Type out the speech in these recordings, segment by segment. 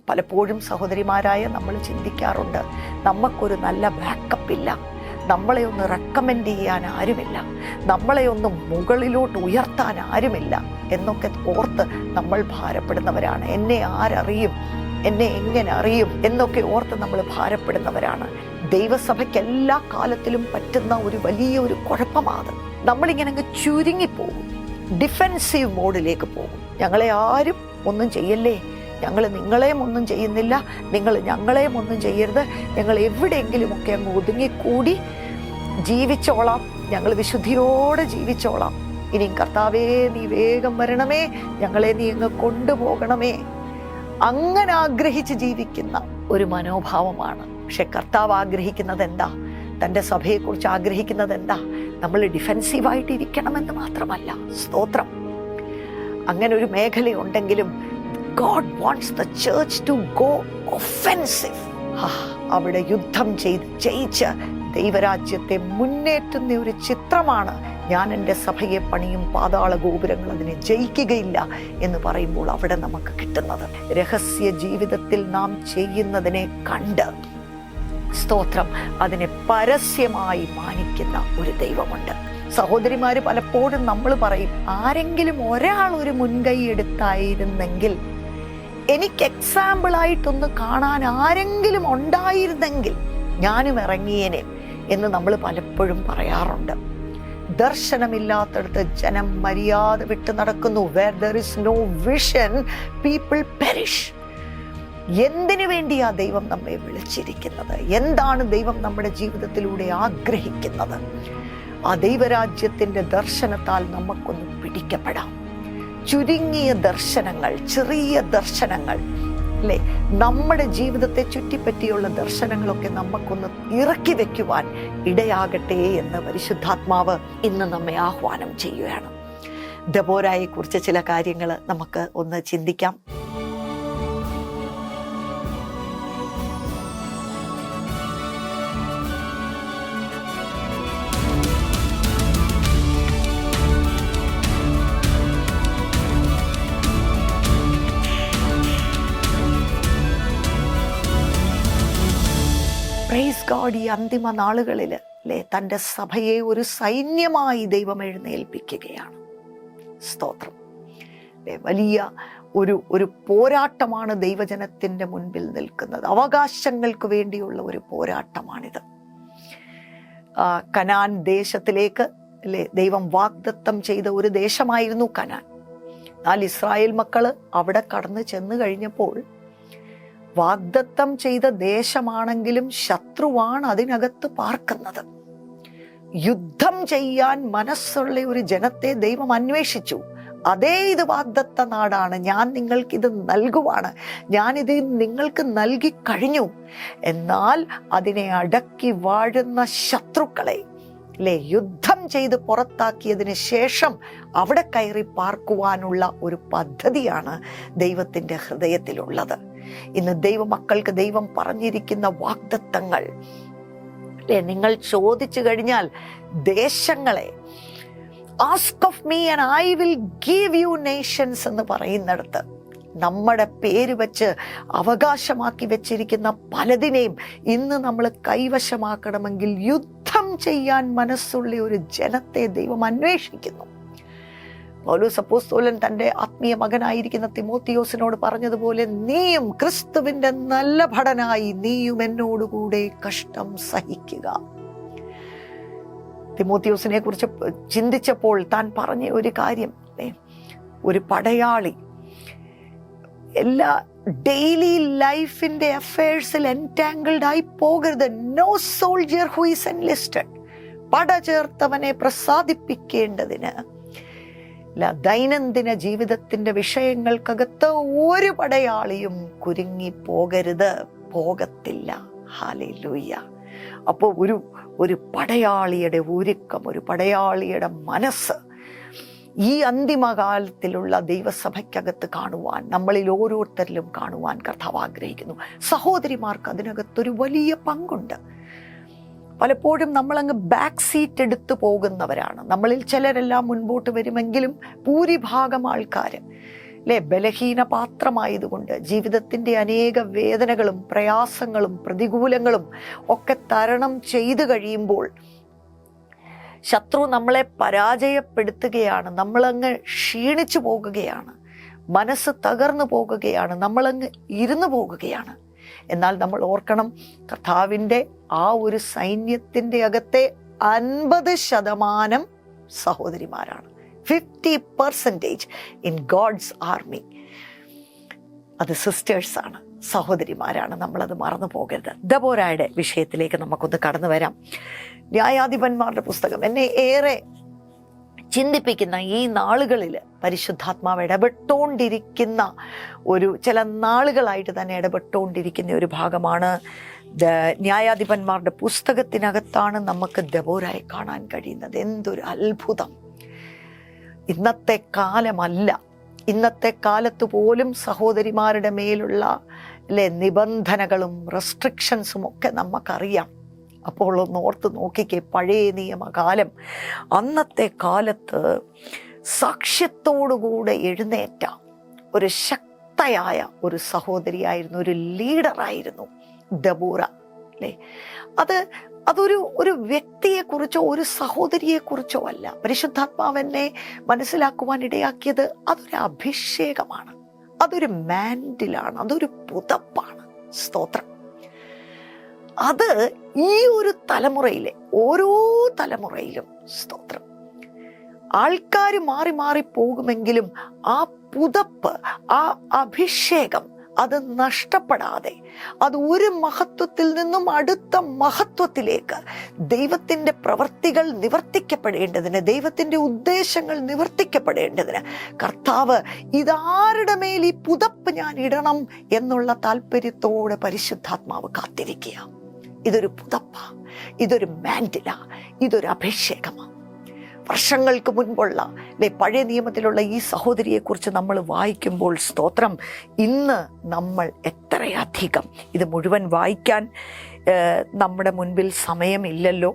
പലപ്പോഴും സഹോദരിമാരായ നമ്മൾ ചിന്തിക്കാറുണ്ട്, നമുക്കൊരു നല്ല ബാക്കപ്പ് ഇല്ല, നമ്മളെ ഒന്ന് റെക്കമെൻഡ് ചെയ്യാൻ ആരുമില്ല, നമ്മളെ ഒന്ന് മുകളിലോട്ട് ഉയർത്താൻ ആരുമില്ല എന്നൊക്കെ ഓർത്ത് നമ്മൾ ഭാരപ്പെടുന്നവരാണ്. എന്നെ ആരറിയും, എന്നെ എങ്ങനെ അറിയും എന്നൊക്കെ ഓർത്ത് നമ്മൾ ഭാരപ്പെടുന്നവരാണ്. ദൈവസഭയ്ക്ക് എല്ലാ കാലത്തിലും പറ്റുന്ന ഒരു വലിയൊരു കുഴപ്പമാണ്, നമ്മളിങ്ങനെ അങ്ങ് ചുരുങ്ങിപ്പോകും, ഡിഫെൻസീവ് മോഡിലേക്ക് പോകും. ഞങ്ങളെ ആരും ഒന്നും ചെയ്യല്ലേ, ഞങ്ങൾ നിങ്ങളെയും ഒന്നും ചെയ്യുന്നില്ല, നിങ്ങൾ ഞങ്ങളെയും ഒന്നും ചെയ്യരുത്, ഞങ്ങൾ എവിടെയെങ്കിലുമൊക്കെ അങ്ങ് ഒതുങ്ങിക്കൂടി ജീവിച്ചോളാം, ഞങ്ങൾ വിശുദ്ധിയോടെ ജീവിച്ചോളാം, ഇനിയും കർത്താവേ നീ വേഗം വരണമേ, ഞങ്ങളെ നീ അങ്ങ് കൊണ്ടുപോകണമേ, അങ്ങനെ ആഗ്രഹിച്ച് ജീവിക്കുന്ന ഒരു മനോഭാവമാണ്. പക്ഷെ കർത്താവ് ആഗ്രഹിക്കുന്നത് എന്താ? തൻ്റെ സഭയെക്കുറിച്ച് ആഗ്രഹിക്കുന്നത് എന്താ? നമ്മൾ ഡിഫെൻസീവായിട്ട് ഇരിക്കണമെന്ന് മാത്രമല്ല. സ്തോത്രം. അങ്ങനെ ഒരു മേഖലയുണ്ടെങ്കിലും God wants the church to go offensive. അവിടെ യുദ്ധം ചെയ്ത് ജയിച്ച് ദൈവരാജ്യത്തെ മുന്നേറ്റുന്ന ഒരു ചിത്രമാണ് ഞാൻ എൻ്റെ സഭയെ പണിയും, പാതാള ഗോപുരങ്ങൾ അതിനെ ജയിക്കുകയില്ല എന്ന് പറയുമ്പോൾ അവിടെ നമുക്ക് കിട്ടുന്നത്. രഹസ്യ ജീവിതത്തിൽ നാം ചെയ്യുന്നതിനെ കണ്ട്, സ്തോത്രം, അതിനെ പരസ്യമായി മാനിക്കുന്ന ഒരു ദൈവമുണ്ട്. സഹോദരിമാര് പലപ്പോഴും നമ്മൾ പറയും, ആരെങ്കിലും ഒരാൾ ഒരു മുൻകൈ എടുത്തായിരുന്നെങ്കിൽ, എനിക്ക് എക്സാമ്പിളായിട്ടൊന്ന് കാണാൻ ആരെങ്കിലും ഉണ്ടായിരുന്നെങ്കിൽ ഞാനും ഇറങ്ങിയേനെ എന്ന് നമ്മൾ പലപ്പോഴും പറയാറുണ്ട്. ദർശനമില്ലാത്തടത്ത് ജനം മര്യാദ വിട്ട് നടക്കുന്നു. Where there is no vision, people perish. എന്തിനു വേണ്ടിയാ ദൈവം നമ്മെ വിളിച്ചിരിക്കുന്നത്? എന്താണ് ദൈവം നമ്മുടെ ജീവിതത്തിലൂടെ ആഗ്രഹിക്കുന്നത്? ആ ദൈവരാജ്യത്തിൻ്റെ ദർശനത്താൽ നമുക്കൊന്ന് പിടിക്കപ്പെടാം. ചുരുങ്ങിയ ദർശനങ്ങൾ, ചെറിയ ദർശനങ്ങൾ അല്ലേ, നമ്മുടെ ജീവിതത്തെ ചുറ്റിപ്പറ്റിയുള്ള ദർശനങ്ങളൊക്കെ നമുക്കൊന്ന് ഇറക്കി വെക്കുവാൻ ഇടയാകട്ടെ എന്ന് പരിശുദ്ധാത്മാവ് ഇന്ന് നമ്മെ ആഹ്വാനം ചെയ്യുകയാണ്. ദെബോരയെ കുറിച്ച് ചില കാര്യങ്ങൾ നമുക്ക് ഒന്ന് ചിന്തിക്കാം. Praise God. ഈ അന്തിമ നാളുകളിൽ അല്ലേ, തൻ്റെ സഭയെ ഒരു സൈന്യമായി ദൈവം എഴുന്നേൽപ്പിക്കുകയാണ്. സ്തോത്രം. വലിയ ഒരു പോരാട്ടമാണ് ദൈവജനത്തിൻ്റെ മുൻപിൽ നിൽക്കുന്നത്. അവകാശങ്ങൾക്ക് വേണ്ടിയുള്ള ഒരു പോരാട്ടമാണിത്. കനാൻ ദേശത്തിലേക്ക് അല്ലേ, ദൈവം വാഗ്ദത്തം ചെയ്ത ഒരു ദേശമായിരുന്നു കനാൻ. എന്നാൽ ഇസ്രായേൽ മക്കള് അവിടെ കടന്നു ചെന്ന് കഴിഞ്ഞപ്പോൾ, വാഗ്ദത്തം ചെയ്ത ദേശമാണെങ്കിലും ശത്രുവാണ് അതിനകത്ത് പാർക്കുന്നത്. യുദ്ധം ചെയ്യാൻ മനസ്സുള്ള ഒരു ജനത്തെ ദൈവം അന്വേഷിച്ചു. അതേ, ഇത് വാഗ്ദത്ത നാടാണ്, ഞാൻ നിങ്ങൾക്കിത് നൽകുവാണ്, ഞാനിത് നിങ്ങൾക്ക് നൽകി കഴിഞ്ഞു. എന്നാൽ അതിനെ അടക്കി വാഴുന്ന ശത്രുക്കളെ അല്ലേ, യുദ്ധം ചെയ്ത് പുറത്താക്കിയതിന് ശേഷം അവിടെ കയറി പാർക്കുവാനുള്ള ഒരു പദ്ധതിയാണ് ദൈവത്തിൻ്റെ ഹൃദയത്തിലുള്ളത്. ഇന്ന് ദൈവമക്കൾക്ക് ദൈവം പറഞ്ഞിരിക്കുന്ന വാഗ്ദത്തങ്ങൾ അല്ലേ, നിങ്ങൾ ചോദിച്ചു കഴിഞ്ഞാൽ ദേശങ്ങളെ, ask of me and I will give you nations എന്ന് പറയുന്നിടത്ത്, നമ്മുടെ പേര് വെച്ച് അവകാശമാക്കി വെച്ചിരിക്കുന്ന പലതിനെയും ഇന്ന് നമ്മൾ കൈവശമാക്കണമെങ്കിൽ യുദ്ധം ചെയ്യാൻ മനസ്സുള്ള ഒരു ജനത്തെ ദൈവം അന്വേഷിക്കുന്നു. പൗലോസ് അപ്പോസ്തലൻ തൻ്റെ ആത്മീയ മകനായിരിക്കുന്ന തിമോത്തിയോസിനോട് പറഞ്ഞതുപോലെ, നീയും ക്രിസ്തുവിൻ്റെ നല്ല ഭടനായി നീയും എന്നോടുകൂടെ കഷ്ടം സഹിക്കുക. തിമോത്തിയോസിനെ കുറിച്ച് ചിന്തിച്ചപ്പോൾ താൻ പറഞ്ഞ ഒരു കാര്യം, ഒരു പടയാളി എല്ലാ ഡെയിലി ലൈഫിൻ്റെ അഫയേഴ്സിൽ എൻറ്റാങ്കിൾഡ് ആയി പോകരുത്. No soldier who is enlisted. പട ചേർത്തവനെ പ്രസാദിപ്പിക്കേണ്ടതിന് ദൈനംദിന ജീവിതത്തിന്റെ വിഷയങ്ങൾക്കകത്ത് ഒരു പടയാളിയും കുരുങ്ങി പോകരുത്, പോകത്തില്ല. ഹല്ലേലൂയ. അപ്പോൾ ഒരു പടയാളിയുടെ ഒരുക്കം, ഒരു പടയാളിയുടെ മനസ്സ് ഈ അന്തിമകാലത്തിലുള്ള ദൈവസഭയ്ക്കകത്ത് കാണുവാൻ, നമ്മളിൽ ഓരോരുത്തരിലും കാണുവാൻ കർത്താവ് ആഗ്രഹിക്കുന്നു. സഹോദരിമാർക്ക് അതിനകത്തൊരു വലിയ പങ്കുണ്ട്. പലപ്പോഴും നമ്മളങ്ങ് ബാക്ക് സീറ്റ് എടുത്തു പോകുന്നവരാണ്. നമ്മളിൽ ചിലരെല്ലാം മുൻപോട്ട് വരുമെങ്കിലും ഭൂരിഭാഗം ആൾക്കാർ ബലഹീന പാത്രമായതുകൊണ്ട് ജീവിതത്തിൻ്റെ അനേക വേദനകളും പ്രയാസങ്ങളും പ്രതികൂലങ്ങളും ഒക്കെ തരണം ചെയ്തു കഴിയുമ്പോൾ ശത്രു നമ്മളെ പരാജയപ്പെടുത്തുകയാണ്, നമ്മളങ്ങ് ക്ഷീണിച്ചു പോകുകയാണ്, മനസ്സ് തകർന്നു പോകുകയാണ്, നമ്മളങ്ങ് ഇരുന്നു പോകുകയാണ്. എന്നാൽ നമ്മൾ ഓർക്കണം, കർത്താവിൻ്റെ ആ ഒരു സൈന്യത്തിൻ്റെ അകത്തെ 50% സഹോദരിമാരാണ്. 50% ഇൻ ഗോഡ്സ് ആർമി അത് സിസ്റ്റേഴ്സാണ്, സഹോദരിമാരാണ്. നമ്മളത് മറന്നു പോകരുത്. ദബോരയുടെ വിഷയത്തിലേക്ക് നമുക്കൊന്ന് കടന്നു വരാം. ന്യായാധിപന്മാരുടെ പുസ്തകം എന്നെ ഏറെ ചിന്തിപ്പിക്കുന്ന ഈ നാളുകളിൽ പരിശുദ്ധാത്മാവ് ഇടപെട്ടുകൊണ്ടിരിക്കുന്ന ചില നാളുകളായിട്ട് തന്നെ ഇടപെട്ടുകൊണ്ടിരിക്കുന്ന ഒരു ഭാഗമാണ് ന്യായാധിപന്മാരുടെ പുസ്തകത്തിനകത്താണ് നമുക്ക് ദബോരയെ കാണാൻ കഴിയുന്നത്. എന്തൊരു അത്ഭുതം! ഇന്നത്തെ കാലമല്ല, ഇന്നത്തെ കാലത്ത് പോലും സഹോദരിമാരുടെ മേലുള്ള നിബന്ധനകളും റെസ്ട്രിക്ഷൻസും ഒക്കെ നമുക്കറിയാം. അപ്പോൾ ഒന്ന് ഓർത്ത് നോക്കിക്കേ, പഴയ നിയമകാലം, അന്നത്തെ കാലത്ത് സാക്ഷ്യത്തോടുകൂടെ എഴുന്നേറ്റ ഒരു ശക്തയായ ഒരു സഹോദരിയായിരുന്നു, ഒരു ലീഡറായിരുന്നു ദബോര. അല്ലേ, അതൊരു വ്യക്തിയെക്കുറിച്ചോ ഒരു സഹോദരിയെക്കുറിച്ചോ അല്ല. പരിശുദ്ധാത്മാവെന്നെ മനസ്സിലാക്കുവാൻ ഇടയാക്കിയത് അതൊരു അഭിഷേകമാണ്, അതൊരു മാൻഡിലാണ്, അതൊരു പുതപ്പാണ്. സ്തോത്രം! അത് ഈ ഒരു തലമുറയിലെ ഓരോ തലമുറയിലും, സ്തോത്രം, ആൾക്കാർ മാറി മാറി പോകുമെങ്കിലും ആ പുതപ്പ്, ആ അഭിഷേകം അത് നഷ്ടപ്പെടാതെ, അത് ഒരു മഹത്വത്തിൽ നിന്നും അടുത്ത മഹത്വത്തിലേക്ക് ദൈവത്തിൻ്റെ പ്രവൃത്തികൾ നിവർത്തിക്കപ്പെടേണ്ടതിന്, ദൈവത്തിൻ്റെ ഉദ്ദേശങ്ങൾ നിവർത്തിക്കപ്പെടേണ്ടതിന് കർത്താവ് ഇതാരുടെ മേൽ ഈ പുതപ്പ് ഞാൻ ഇടണം എന്നുള്ള താല്പര്യത്തോടെ പരിശുദ്ധാത്മാവ് കാത്തിരിക്കുക. ഇതൊരു പുതപ്പാ, ഇതൊരു മാൻഡില, ഇതൊരു അഭിഷേകമാണ്. വർഷങ്ങൾക്ക് മുൻപുള്ള പഴയ നിയമത്തിലുള്ള ഈ സഹോദരിയെക്കുറിച്ച് നമ്മൾ വായിക്കുമ്പോൾ, സ്തോത്രം, ഇന്ന് നമ്മൾ എത്രയധികം, ഇത് മുഴുവൻ വായിക്കാൻ നമ്മുടെ മുൻപിൽ സമയമില്ലല്ലോ.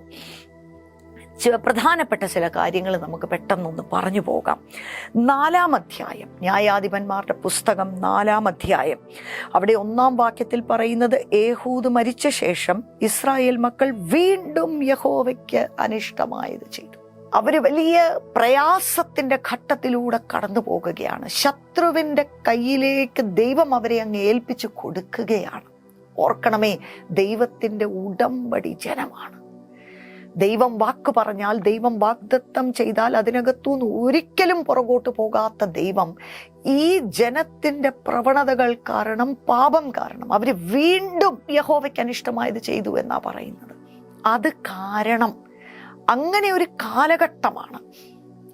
പ്രധാനപ്പെട്ട ചില കാര്യങ്ങൾ നമുക്ക് പെട്ടെന്നൊന്ന് പറഞ്ഞു പോകാം. 4-ാം അധ്യായം, ന്യായാധിപന്മാരുടെ പുസ്തകം 4-ാം അധ്യായം, അവിടെ 1-ാം വാക്യത്തിൽ പറയുന്നത്, ഏഹൂദ് മരിച്ച ശേഷം ഇസ്രായേൽ മക്കൾ വീണ്ടും യഹോവയ്ക്ക് അനിഷ്ടമായത് ചെയ്തു. അവര് വലിയ പ്രയാസത്തിന്റെ ഘട്ടത്തിലൂടെ കടന്നു പോകുകയാണ്. ശത്രുവിന്റെ കയ്യിലേക്ക് ദൈവം അവരെ അങ്ങ് ഏൽപ്പിച്ചു കൊടുക്കുകയാണ്. ഓർക്കണമേ, ദൈവത്തിന്റെ ഉടമ്പടി ജനമാണ്. ദൈവം വാക്ക് പറഞ്ഞാൽ, ദൈവം വാഗ്ദത്തം ചെയ്താൽ അതിനകത്തുനിന്ന് ഒരിക്കലും പുറകോട്ട് പോകാത്ത ദൈവം ഈ ജനത്തിന്റെ പ്രവണതകൾ കാരണം, പാപം കാരണം അവർ വീണ്ടും യഹോവയ്ക്ക് അനിഷ്ടമായത് ചെയ്തു എന്നാ പറയുന്നത്. അത് കാരണം അങ്ങനെ ഒരു കാലഘട്ടമാണ്,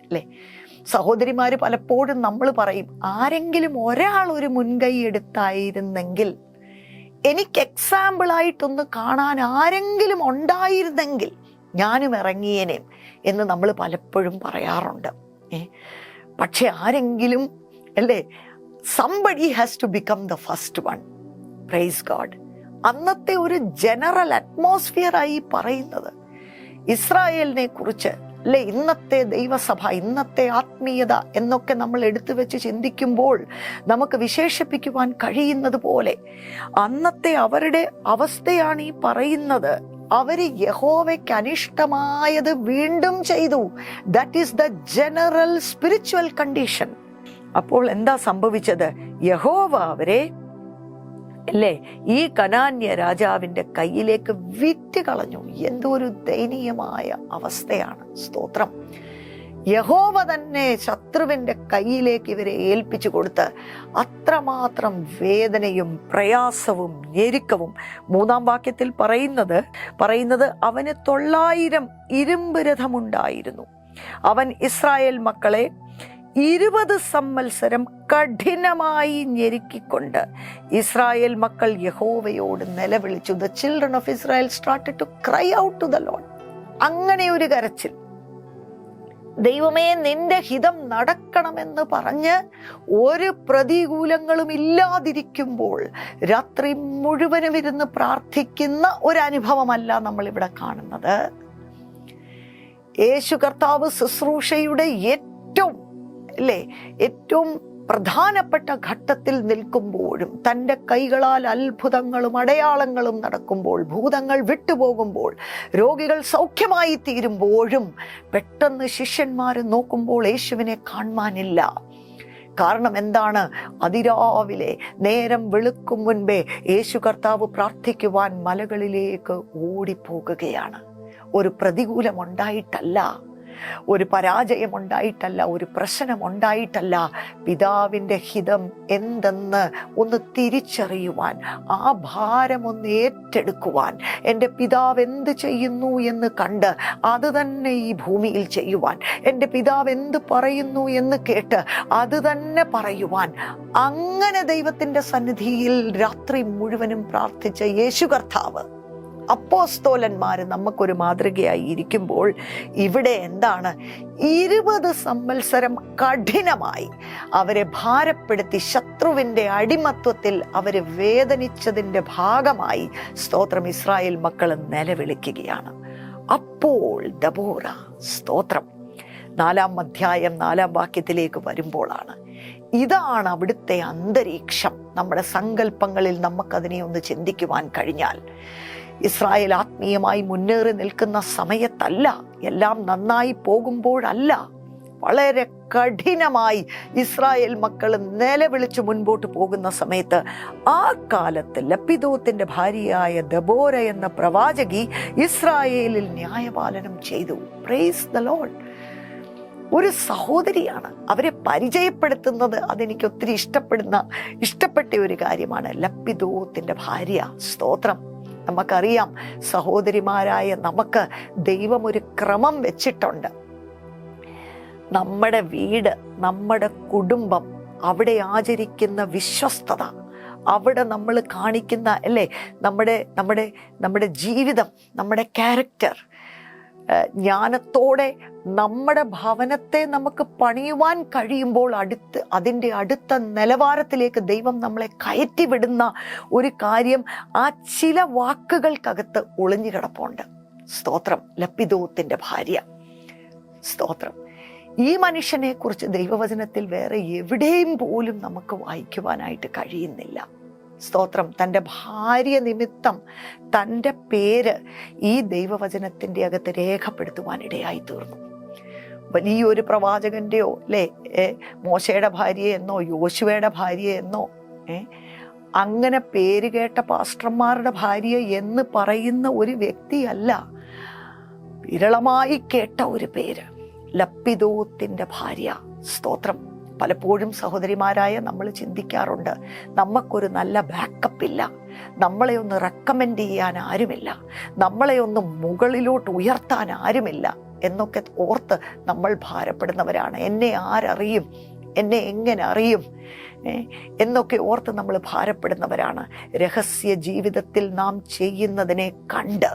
അല്ലേ? സഹോദരിമാര് പലപ്പോഴും നമ്മൾ പറയും, ആരെങ്കിലും ഒരാൾ ഒരു മുൻകൈ എടുത്തായിരുന്നെങ്കിൽ, എനിക്ക് എക്സാമ്പിളായിട്ടൊന്ന് കാണാൻ ആരെങ്കിലും ഉണ്ടായിരുന്നെങ്കിൽ ഞാനും ഇറങ്ങിയേനേം എന്ന് നമ്മൾ പലപ്പോഴും പറയാറുണ്ട്. പക്ഷെ ആരെങ്കിലും, അല്ലേ, somebody has to become the first one. Praise God. അന്നത്തെ ഒരു ജനറൽ അറ്റ്മോസ്ഫിയറായി പറയുന്നത് ഇസ്രായേലിനെ കുറിച്ച്, അല്ലെ, ഇന്നത്തെ ദൈവസഭ, ഇന്നത്തെ ആത്മീയത എന്നൊക്കെ നമ്മൾ എടുത്തു വെച്ച് ചിന്തിക്കുമ്പോൾ നമുക്ക് വിശേഷിപ്പിക്കുവാൻ കഴിയുന്നത് പോലെ അന്നത്തെ അവരുടെ അവസ്ഥയാണ് ഈ പറയുന്നത്. അവര് യഹോവയ്ക്ക് അനിഷ്ടമായത് വീണ്ടും ചെയ്തു. That is the general spiritual condition. അപ്പോൾ എന്താ സംഭവിച്ചത്? യഹോവ അവരെ, അല്ലേ, ഈ കനാന്യ രാജാവിന്റെ കയ്യിലേക്ക് വിറ്റ് കളഞ്ഞു. എന്തൊരു ദയനീയമായ അവസ്ഥയാണ്. സ്തോത്രം! യഹോവ തന്നെ ശത്രുവിന്റെ കയ്യിലേക്ക് ഇവരെ ഏൽപ്പിച്ചു കൊടുത്ത് അത്രമാത്രം വേദനയും പ്രയാസവും ഞെരുക്കവും. 3-ാം വാക്യത്തിൽ പറയുന്നത് അവന് 900 ഇരുമ്പ് രഥമുണ്ടായിരുന്നു. അവൻ ഇസ്രായേൽ മക്കളെ 20 സംവത്സരം കഠിനമായി ഞെരുക്കിക്കൊണ്ട് ഇസ്രായേൽ മക്കൾ യഹോവയോട് നിലവിളിച്ചു. The children of Israel started to cry out to the Lord. അങ്ങനെ ഒരു കരച്ചിൽ. ദൈവമേ, നിന്റെ ഹിതം നടക്കണമെന്ന് പറഞ്ഞ് ഒരു പ്രതികൂലങ്ങളും ഇല്ലാതിരിക്കുമ്പോൾ രാത്രി മുഴുവനും ഇരുന്ന് പ്രാർത്ഥിക്കുന്ന ഒരനുഭവമല്ല നമ്മളിവിടെ കാണുന്നത്. യേശു കർത്താവ് ശുശ്രൂഷയുടെ ഏറ്റവും പ്രധാനപ്പെട്ട ഘട്ടത്തിൽ നിൽക്കുമ്പോഴും, തൻ്റെ കൈകളാൽ അത്ഭുതങ്ങളും അടയാളങ്ങളും നടക്കുമ്പോൾ, ഭൂതങ്ങൾ വിട്ടുപോകുമ്പോൾ, രോഗികൾ സൗഖ്യമായി തീരുമ്പോഴും പെട്ടെന്ന് ശിഷ്യന്മാർ നോക്കുമ്പോൾ യേശുവിനെ കാണുവാനില്ല. കാരണം എന്താണ്? അതിരാവിലെ നേരം വെളുക്കും മുൻപേ യേശു കർത്താവ് പ്രാർത്ഥിക്കുവാൻ മലകളിലേക്ക് ഓടിപ്പോകുകയാണ്. ഒരു പ്രതികൂലമുണ്ടായിട്ടല്ല, ഒരു പരാജയമുണ്ടായിട്ടല്ല, ഒരു പ്രശ്നമുണ്ടായിട്ടല്ല. പിതാവിൻ്റെ ഹിതം എന്തെന്ന് ഒന്ന് തിരിച്ചറിയുവാൻ, ആ ഭാരം ഒന്ന് ഏറ്റെടുക്കുവാൻ, എൻ്റെ പിതാവ് എന്ത് ചെയ്യുന്നു എന്ന് കണ്ട് അത് തന്നെ ഈ ഭൂമിയിൽ ചെയ്യുവാൻ, എൻ്റെ പിതാവ് എന്ത് പറയുന്നു എന്ന് കേട്ട് അത് തന്നെ പറയുവാൻ, അങ്ങനെ ദൈവത്തിൻ്റെ സന്നിധിയിൽ രാത്രി മുഴുവനും പ്രാർത്ഥിച്ച യേശു കർത്താവ്, അപ്പോസ്തോലന്മാര് നമുക്കൊരു മാതൃകയായി ഇരിക്കുമ്പോൾ, ഇവിടെ എന്താണ്? 20 സംവത്സരം കഠിനമായി അവരെ ഭാരപ്പെടുത്തി ശത്രുവിൻ്റെ അടിമത്വത്തിൽ അവര് വേദനിച്ചതിൻ്റെ ഭാഗമായി സ്തോത്രം ഇസ്രായേൽ മക്കൾ നിലവിളിക്കുകയാണ്. അപ്പോൾ ദബോറ, സ്തോത്രം, 4-ാം അധ്യായം 4-ാം വാക്യത്തിലേക്ക് വരുമ്പോഴാണ് ഇതാണ് അവിടുത്തെ അന്തരീക്ഷം. നമ്മുടെ സങ്കല്പങ്ങളിൽ നമുക്കതിനെ ഒന്ന് ചിന്തിക്കുവാൻ കഴിഞ്ഞാൽ, ഇസ്രായേൽ ആത്മീയമായി മുന്നേറി നിൽക്കുന്ന സമയത്തല്ല, എല്ലാം നന്നായി പോകുമ്പോഴല്ല, വളരെ കഠിനമായി ഇസ്രായേൽ മക്കൾ നിലവിളിച്ച് മുൻപോട്ട് പോകുന്ന സമയത്ത്, ആ കാലത്ത് ലപ്പിദോത്തിന്റെ ഭാര്യയായ ദബോര എന്ന പ്രവാചകി ഇസ്രായേലിൽ ന്യായപാലനം ചെയ്തു. Praise the Lord. ഒരു സഹോദരിയാണ്. അവരെ പരിചയപ്പെടുത്തുന്നത് അതെനിക്ക് ഒത്തിരി ഇഷ്ടപ്പെട്ട ഒരു കാര്യമാണ്. ലപ്പിദോത്തിന്റെ ഭാര്യ, സ്തോത്രം. നമുക്കറിയാം, സഹോദരിമാരായ നമുക്ക് ദൈവം ഒരു ക്രമം വെച്ചിട്ടുണ്ട്. നമ്മുടെ വീട്, നമ്മുടെ കുടുംബം, അവിടെ ആചരിക്കുന്ന വിശ്വസ്തത, അവിടെ നമ്മൾ കാണിക്കുന്ന നമ്മുടെ ജീവിതം, നമ്മുടെ ക്യാരക്ടർ, ജ്ഞാനത്തോടെ നമ്മുടെ ഭവനത്തെ നമുക്ക് പണിയുവാൻ കഴിയുമ്പോൾ അതിൻ്റെ അടുത്ത നിലവാരത്തിലേക്ക് ദൈവം നമ്മളെ കയറ്റിവിടുന്ന ഒരു കാര്യം ആ ചില വാക്കുകൾക്കകത്ത് ഒളിഞ്ഞു കിടപ്പുണ്ട്. സ്തോത്രം. ലപ്പിദോത്തിന്റെ ഭാര്യ, സ്തോത്രം. ഈ മനുഷ്യനെ കുറിച്ച് ദൈവവചനത്തിൽ വേറെ എവിടെയും പോലും നമുക്ക് വായിക്കുവാനായിട്ട് കഴിയുന്നില്ല. സ്തോത്രം. തൻ്റെ ഭാര്യ നിമിത്തം തൻ്റെ പേര് ഈ ദൈവവചനത്തിൻ്റെ അകത്ത് രേഖപ്പെടുത്തുവാനിടയായി തീർന്നു. വലിയൊരു പ്രവാചകന്റെയോ മോശയുടെ ഭാര്യയെന്നോ യോശുവയുടെ ഭാര്യയെന്നോ അങ്ങനെ പേര് കേട്ട പാസ്റ്റർമാരുടെ ഭാര്യ എന്ന് പറയുന്ന ഒരു വ്യക്തിയല്ല, വിരളമായി കേട്ട ഒരു പേര്, ലപ്പിദോത്തിന്റെ ഭാര്യ. സ്തോത്രം. പലപ്പോഴും സഹോദരിമാരായ നമ്മൾ ചിന്തിക്കാറുണ്ട്, നമുക്കൊരു നല്ല ബാക്കപ്പ് ഇല്ല, നമ്മളെ ഒന്ന് റെക്കമെൻഡ് ചെയ്യാൻ ആരുമില്ല, നമ്മളെ ഒന്ന് മുകളിലോട്ട് ഉയർത്താൻ ആരുമില്ല എന്നൊക്കെ ഓർത്ത് നമ്മൾ ഭാരപ്പെടുന്നവരാണ്. എന്നെ ആരറിയും, എന്നെ എങ്ങനെ അറിയും എന്നൊക്കെ ഓർത്ത് നമ്മൾ ഭാരപ്പെടുന്നവരാണ്. രഹസ്യ ജീവിതത്തിൽ നാം ചെയ്യുന്നതിനെ കണ്ട്,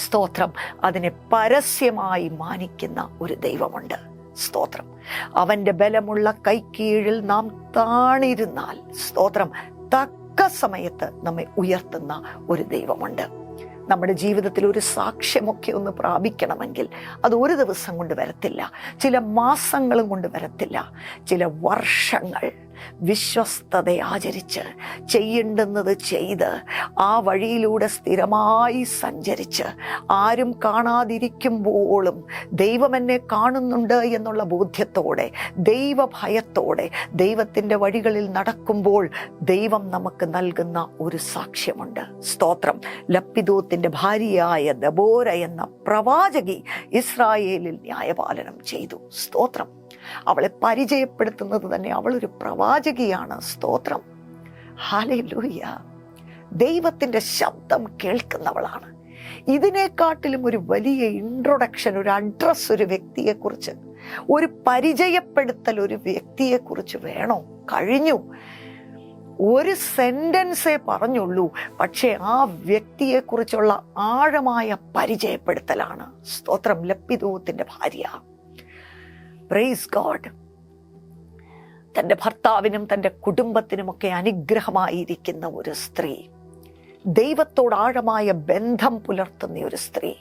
സ്തോത്രം, അതിനെ പരസ്യമായി മാനിക്കുന്ന ഒരു ദൈവമുണ്ട്. സ്തോത്രം. അവന്റെ ബലമുള്ള കൈക്കീഴിൽ നാം താണിരുന്നാൽ, സ്തോത്രം, തക്ക സമയത്ത് നമ്മെ ഉയർത്തുന്ന ഒരു ദൈവമുണ്ട്. നമ്മുടെ ജീവിതത്തിൽ ഒരു സാക്ഷ്യമൊക്കെ ഒന്ന് പ്രാപിക്കണമെങ്കിൽ അത് ഒരു ദിവസം കൊണ്ട് വരത്തില്ല, ചില മാസങ്ങളും കൊണ്ട് വരത്തില്ല, ചില വർഷങ്ങൾ വിശ്വസ്തത ആചരിച്ച് ചെയ്യേണ്ടുന്നത് ചെയ്ത് ആ വഴിയിലൂടെ സ്ഥിരമായി സഞ്ചരിച്ച് ആരും കാണാതിരിക്കുമ്പോഴും ദൈവം എന്നെ കാണുന്നുണ്ട് എന്നുള്ള ബോധ്യത്തോടെ, ദൈവഭയത്തോടെ ദൈവത്തിൻ്റെ വഴികളിൽ നടക്കുമ്പോൾ ദൈവം നമുക്ക് നൽകുന്ന ഒരു സാക്ഷ്യമുണ്ട്. സ്തോത്രം. ലപ്പിദോത്തിന്റെ ഭാര്യയായ ദബോര എന്ന പ്രവാചകി ഇസ്രായേലിൽ ന്യായപാലനം ചെയ്തു. സ്തോത്രം. അവളെ പരിചയപ്പെടുത്തുന്നത് തന്നെ അവളൊരു പ്രവാചകിയാണ്. സ്തോത്രം. ഹല്ലേലൂയ. ദൈവത്തിന്റെ ശബ്ദം കേൾക്കുന്നവളാണ്. ഇതിനെക്കാട്ടിലും ഒരു വലിയ ഇൻട്രൊഡക്ഷൻ, ഒരു അഡ്രസ് ഒരു വ്യക്തിയെക്കുറിച്ച്, ഒരു പരിചയപ്പെടുത്തൽ ഒരു വ്യക്തിയെക്കുറിച്ച് വേണോ? കഴിഞ്ഞു. ഒരു സെന്റൻസേ പറഞ്ഞുള്ളൂ, പക്ഷേ ആ വ്യക്തിയെക്കുറിച്ചുള്ള ആഴമായ പരിചയപ്പെടുത്തലാണ്. സ്തോത്രം. ലപ്പിദോത്തിന്റെ ഭാര്യ. Praise God. തൻ്റെ ഭർത്താവിനും തൻ്റെ കുടുംബത്തിനുമൊക്കെ അനുഗ്രഹമായിരിക്കുന്ന ഒരു സ്ത്രീ, ദൈവത്തോട് ആഴമായ ബന്ധം പുലർത്തുന്ന ഒരു സ്ത്രീ,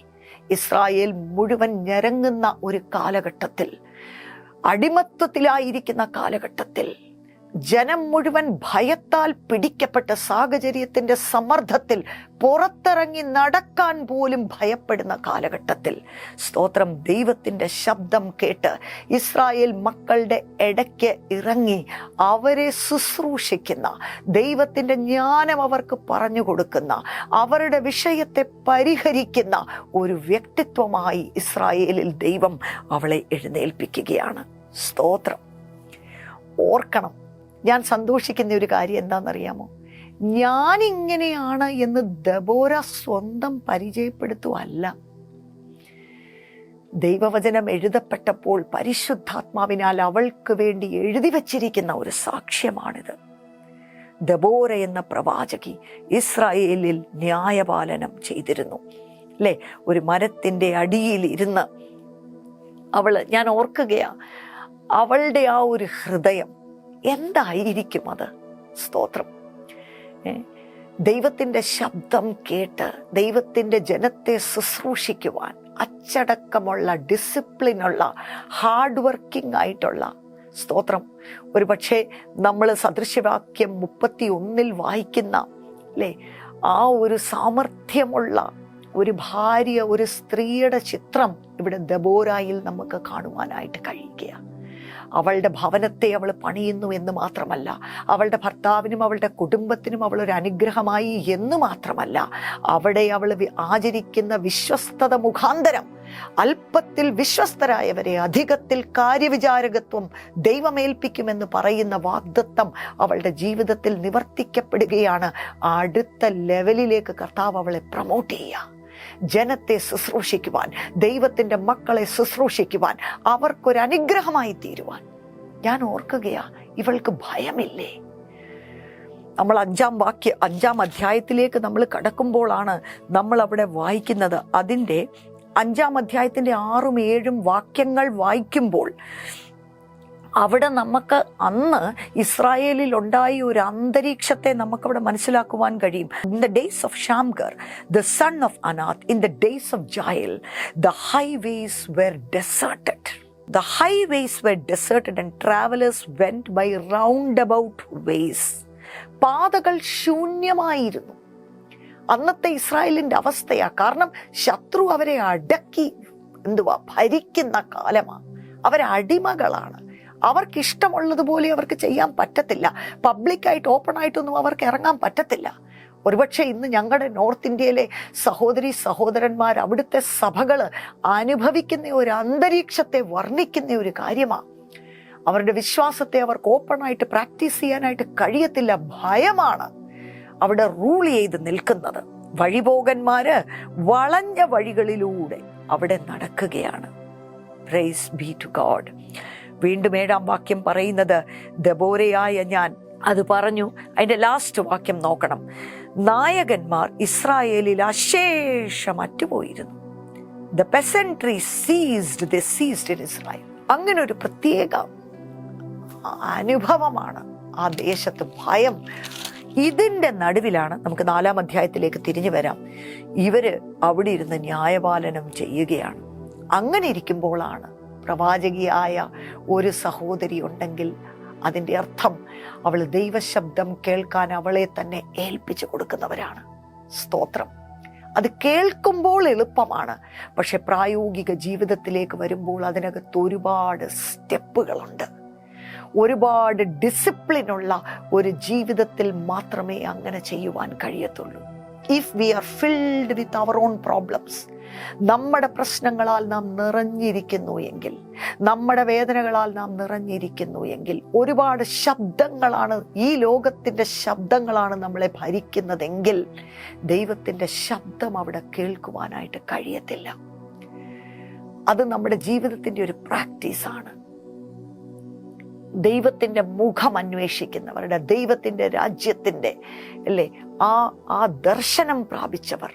ഇസ്രായേൽ മുഴുവൻ ഞരങ്ങുന്ന ഒരു കാലഘട്ടത്തിൽ അടിമത്വത്തിലായിരിക്കുന്ന കാലഘട്ടത്തിൽ, ജനം മുഴുവൻ ഭയത്താൽ പിടിക്കപ്പെട്ട സാഹചര്യത്തിന്റെ സമ്മർദ്ദത്തിൽ പുറത്തിറങ്ങി നടക്കാൻ പോലും ഭയപ്പെടുന്ന കാലഘട്ടത്തിൽ, സ്തോത്രം, ദൈവത്തിന്റെ ശബ്ദം കേട്ട് ഇസ്രായേൽ മക്കളുടെ ഇടയ്ക്ക് ഇറങ്ങി അവരെ ശുശ്രൂഷിക്കുന്ന, ദൈവത്തിന്റെ ജ്ഞാനം അവർക്ക് പറഞ്ഞു കൊടുക്കുന്ന, അവരുടെ വിഷയത്തെ പരിഹരിക്കുന്ന ഒരു വ്യക്തിത്വമായി ഇസ്രായേലിൽ ദൈവം അവളെ എഴുന്നേൽപ്പിക്കുകയാണ്. സ്തോത്രം. ഓർക്കണം, ഞാൻ സന്തോഷിക്കുന്ന ഒരു കാര്യം എന്താണെന്നറിയാമോ? ഞാനിങ്ങനെയാണ് എന്ന് ദെബോര സ്വന്തം പരിചയപ്പെടുത്തുവല്ല. ദൈവവചനം എഴുതപ്പെട്ടപ്പോൾ പരിശുദ്ധാത്മാവിനാൽ അവൾക്ക് വേണ്ടി എഴുതി വച്ചിരിക്കുന്ന ഒരു സാക്ഷ്യമാണിത്. ദെബോര എന്ന പ്രവാചകി ഇസ്രായേലിൽ ന്യായപാലനം ചെയ്തിരുന്നു, അല്ലേ? ഒരു മരത്തിൻ്റെ അടിയിൽ ഇരുന്ന് ഞാൻ ഓർക്കുകയാ, അവളുടെ ആ ഒരു ഹൃദയം എന്തായിരിക്കും അത്? സ്തോത്രം. ദൈവത്തിൻ്റെ ശബ്ദം കേട്ട് ദൈവത്തിൻ്റെ ജനത്തെ ശുശ്രൂഷിക്കുവാൻ അച്ചടക്കമുള്ള, ഡിസിപ്ലിനുള്ള, ഹാർഡ് വർക്കിംഗ് ആയിട്ടുള്ള, സ്തോത്രം, ഒരു പക്ഷേ നമ്മൾ സദൃശവാക്യം 31 വായിക്കുന്ന, അല്ലേ, ആ ഒരു സാമർഥ്യമുള്ള ഒരു ഭാര്യ, ഒരു സ്ത്രീയുടെ ചിത്രം ഇവിടെ ദെബോരായിൽ നമുക്ക് കാണുവാനായിട്ട് കഴിയുകയാണ്. അവളുടെ ഭവനത്തെ അവൾ പണിയുന്നു എന്ന് മാത്രമല്ല, അവളുടെ ഭർത്താവിനും അവളുടെ കുടുംബത്തിനും അവളൊരു അനുഗ്രഹമായി എന്ന് മാത്രമല്ല, അവിടെ അവൾ ആചരിക്കുന്ന വിശ്വസ്തത മുഖാന്തരം അല്പത്തിൽ വിശ്വസ്തരായവരെ അധികത്തിൽ കാര്യവിചാരകത്വം ദൈവമേൽപ്പിക്കുമെന്ന് പറയുന്ന വാഗ്ദത്തം അവളുടെ ജീവിതത്തിൽ നിവർത്തിക്കപ്പെടുകയാണ്. അടുത്ത ലെവലിലേക്ക് കർത്താവ് അവളെ പ്രൊമോട്ട് ചെയ്യുക. ജനത്തെ ശുശ്രൂഷിക്കുവാൻ, ദൈവത്തിൻ്റെ മക്കളെ ശുശ്രൂഷിക്കുവാൻ, അവർക്കൊരു അനുഗ്രഹമായി തീരുവാൻ. ഞാൻ ഓർക്കുകയാ, ഇവൾക്ക് ഭയമില്ലേ? നമ്മൾ 5-ാം അധ്യായത്തിലേക്ക് നമ്മൾ കടക്കുമ്പോഴാണ് നമ്മൾ അവിടെ വായിക്കുന്നത്. അതിൻ്റെ 5-ാം അധ്യായത്തിൻ്റെ 6ഉം 7ഉം വാക്യങ്ങൾ വായിക്കുമ്പോൾ അവിടെ നമുക്ക് അന്ന് ഇസ്രായേലിൽ ഉണ്ടായ ഒരു അന്തരീക്ഷത്തെ നമുക്കവിടെ മനസ്സിലാക്കുവാൻ കഴിയും. In the days of Shamgar, the son of Anath, in the days of Jael, the highways were deserted. The highways were deserted and travelers went by roundabout ways. പാതകൾ ശൂന്യമായിരുന്നു. അന്നത്തെ ഇസ്രായേലിന്റെ അവസ്ഥയാ. കാരണം ശത്രു അവരെ അടക്കി ഭരിക്കുന്ന കാലമാണ്. അവരടിമകളാണ്. അവർക്ക് ഇഷ്ടമുള്ളതുപോലെ അവർക്ക് ചെയ്യാൻ പറ്റത്തില്ല. പബ്ലിക്കായിട്ട് ഓപ്പണായിട്ടൊന്നും അവർക്ക് ഇറങ്ങാൻ പറ്റത്തില്ല. ഒരുപക്ഷെ ഇന്ന് ഞങ്ങളുടെ നോർത്ത് ഇന്ത്യയിലെ സഹോദരി സഹോദരന്മാർ, അവിടുത്തെ സഭകൾ അനുഭവിക്കുന്ന ഒരു അന്തരീക്ഷത്തെ വർണ്ണിക്കുന്ന ഒരു കാര്യമാണ്. അവരുടെ വിശ്വാസത്തെ അവർക്ക് ഓപ്പണായിട്ട് പ്രാക്ടീസ് ചെയ്യാനായിട്ട് കഴിയത്തില്ല. ഭയമാണ് അവിടെ റൂൾ ചെയ്ത് നിൽക്കുന്നത്. വഴിപോകന്മാര് വളഞ്ഞ വഴികളിലൂടെ അവിടെ നടക്കുകയാണ്. Praise be to God. വീണ്ടും 7-ാം വാക്യം പറയുന്നത്, ദെബോരയായ ഞാൻ അത് പറഞ്ഞു. അതിൻ്റെ ലാസ്റ്റ് വാക്യം നോക്കണം. നായകന്മാർ ഇസ്രായേലിൽ അശേഷം അറ്റുപോയിരുന്നു. The peasantry ceased, they ceased in Israel. അങ്ങനെ ഒരു പ്രത്യേക അനുഭവമാണ് ആ ദേശത്ത്. ഭയം. ഇതിൻ്റെ നടുവിലാണ് നമുക്ക് 4-ാം അധ്യായത്തിലേക്ക് തിരിഞ്ഞു വരാം. ഇവര് അവിടെ ഇരുന്ന് ന്യായപാലനം ചെയ്യുകയാണ്. അങ്ങനെ ഇരിക്കുമ്പോഴാണ് പ്രവാചകിയായ ഒരു സഹോദരി ഉണ്ടെങ്കിൽ അതിൻ്റെ അർത്ഥം അവൾ ദൈവശബ്ദം കേൾക്കാൻ അവളെ തന്നെ ഏൽപ്പിച്ചു കൊടുക്കുന്നവരാണ്. സ്തോത്രം. അത് കേൾക്കുമ്പോൾ എളുപ്പമാണ്, പക്ഷെ പ്രായോഗിക ജീവിതത്തിലേക്ക് വരുമ്പോൾ അതിനകത്ത് ഒരുപാട് സ്റ്റെപ്പുകളുണ്ട്. ഒരുപാട് ഡിസിപ്ലിനുള്ള ഒരു ജീവിതത്തിൽ മാത്രമേ അങ്ങനെ ചെയ്യുവാൻ കഴിയത്തുള്ളൂ. If we are filled with our own problems, നമ്മുടെ പ്രശ്നങ്ങളാൽ നാം നിറഞ്ഞിരിക്കുന്നു എങ്കിൽ, നമ്മുടെ വേദനകളാൽ നാം നിറഞ്ഞിരിക്കുന്നു എങ്കിൽ, ഒരുപാട് ശബ്ദങ്ങളാണ്, ഈ ലോകത്തിൻ്റെ ശബ്ദങ്ങളാണ് നമ്മളെ ഭരിക്കുന്നതെങ്കിൽ ദൈവത്തിൻ്റെ ശബ്ദം അവിടെ കേൾക്കുവാനായിട്ട് കഴിയത്തില്ല. അത് നമ്മുടെ ജീവിതത്തിൻ്റെ ഒരു പ്രാക്ടീസാണ്. ദൈവത്തിൻ്റെ മുഖം അന്വേഷിക്കുന്നവരുടെ, ദൈവത്തിൻ്റെ രാജ്യത്തിൻ്റെ, അല്ലേ, ആ ദർശനം പ്രാപിച്ചവർ,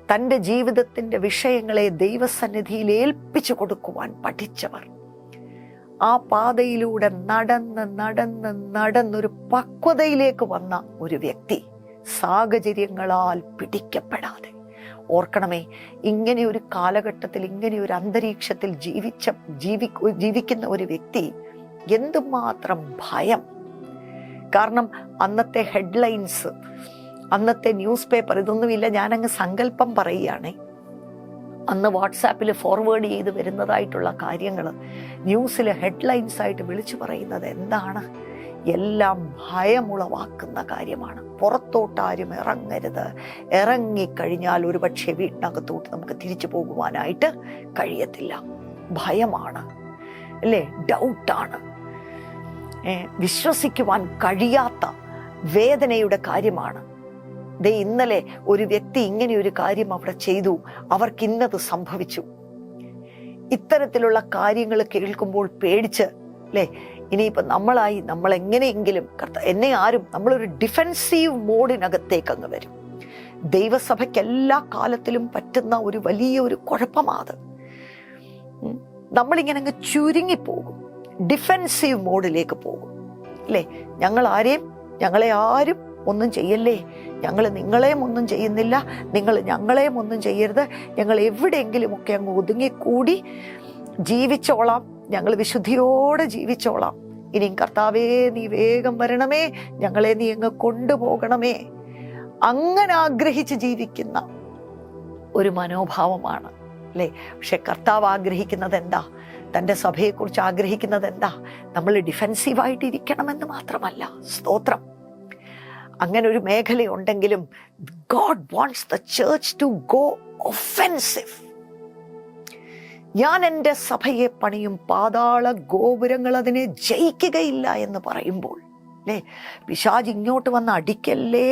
തൻ്റെ ജീവിതത്തിൻ്റെ വിഷയങ്ങളെ ദൈവസന്നിധിയിൽ ഏൽപ്പിച്ചു കൊടുക്കുവാൻ പഠിച്ചവർ, ആ പാതയിലൂടെ നടന്നൊരു പക്വതയിലേക്ക് വന്ന ഒരു വ്യക്തി, സാഹചര്യങ്ങളാൽ പിടിക്കപ്പെടാതെ, ഓർക്കണമേ, ഇങ്ങനെ ഒരു കാലഘട്ടത്തിൽ, ഇങ്ങനെ ഒരു അന്തരീക്ഷത്തിൽ ജീവിക്കുന്ന ഒരു വ്യക്തി എന്തുമാത്രം ഭയം. കാരണം അന്നത്തെ ഹെഡ്ലൈൻസ്, അന്നത്തെ ന്യൂസ് പേപ്പർ, ഇതൊന്നുമില്ല, ഞാനങ്ങ് സങ്കല്പം പറയുകയാണേ. അന്ന് വാട്സാപ്പിൽ ഫോർവേഡ് ചെയ്ത് വരുന്നതായിട്ടുള്ള കാര്യങ്ങൾ ന്യൂസിൽ ഹെഡ്ലൈൻസ് ആയിട്ട് വിളിച്ചു പറയുന്നത് എന്താണ്? എല്ലാം ഭയമുളവാക്കുന്ന കാര്യമാണ്. പുറത്തോട്ടാരും ഇറങ്ങരുത്, ഇറങ്ങിക്കഴിഞ്ഞാൽ ഒരുപക്ഷെ വീട്ടിനകത്തോട്ട് നമുക്ക് തിരിച്ചു പോകുവാനായിട്ട് കഴിയത്തില്ല. ഭയമാണ് അല്ലേ, ഡൗട്ടാണ്, വിശ്വസിക്കുവാൻ കഴിയാത്ത വേദനയുടെ കാര്യമാണ്. ദേ ഇന്നലെ ഒരു വ്യക്തി ഇങ്ങനെ ഒരു കാര്യം അവിടെ ചെയ്തു, അവർക്ക് ഇന്നത് സംഭവിച്ചു. ഇത്തരത്തിലുള്ള കാര്യങ്ങൾ കേൾക്കുമ്പോൾ പേടിച്ച് അല്ലേ, ഇനിയിപ്പോൾ നമ്മൾ എങ്ങനെയെങ്കിലും എന്നെ ആരും, നമ്മളൊരു ഡിഫെൻസീവ് മോഡിനകത്തേക്ക് അങ്ങ് വരും. ദൈവസഭയ്ക്ക് എല്ലാ കാലത്തിലും പറ്റുന്ന ഒരു വലിയൊരു കുഴപ്പമാത്. നമ്മളിങ്ങനെ അങ്ങ് ചുരുങ്ങിപ്പോകും, ഡിഫെൻസീവ് മോഡിലേക്ക് പോകും അല്ലേ. ഞങ്ങളെ ആരും ഒന്നും ചെയ്യല്ലേ, ഞങ്ങൾ നിങ്ങളെയും ഒന്നും ചെയ്യുന്നില്ല, നിങ്ങൾ ഞങ്ങളെയും ഒന്നും ചെയ്യരുത്, ഞങ്ങൾ എവിടെയെങ്കിലുമൊക്കെ അങ്ങ് ഒതുങ്ങിക്കൂടി ജീവിച്ചോളാം, ഞങ്ങൾ വിശുദ്ധിയോടെ ജീവിച്ചോളാം, ഇനിയും കർത്താവേ നീ വേഗം വരണമേ, ഞങ്ങളെ നീ അങ്ങ് കൊണ്ടുപോകണമേ, അങ്ങനെ ആഗ്രഹിച്ച് ജീവിക്കുന്ന ഒരു മനോഭാവമാണ് അല്ലേ. പക്ഷെ കർത്താവ് ആഗ്രഹിക്കുന്നത് എന്താ? തൻ്റെ സഭയെക്കുറിച്ച് ആഗ്രഹിക്കുന്നത് എന്താ? നമ്മൾ ഡിഫെൻസീവായിട്ട് ഇരിക്കണമെന്ന് മാത്രമല്ല. സ്തോത്രം. അങ്ങനെ ഒരു മേഖലയുണ്ടെങ്കിലും God wants the church to go offensive. ഞാൻ എൻ്റെ സഭയെ പണിയും, പാതാള ഗോപുരങ്ങൾ അതിനെ ജയിക്കുകയില്ല എന്ന് പറയുമ്പോൾ അല്ലേ, പിശാച് ഇങ്ങോട്ട് വന്ന് അടിക്കല്ലേ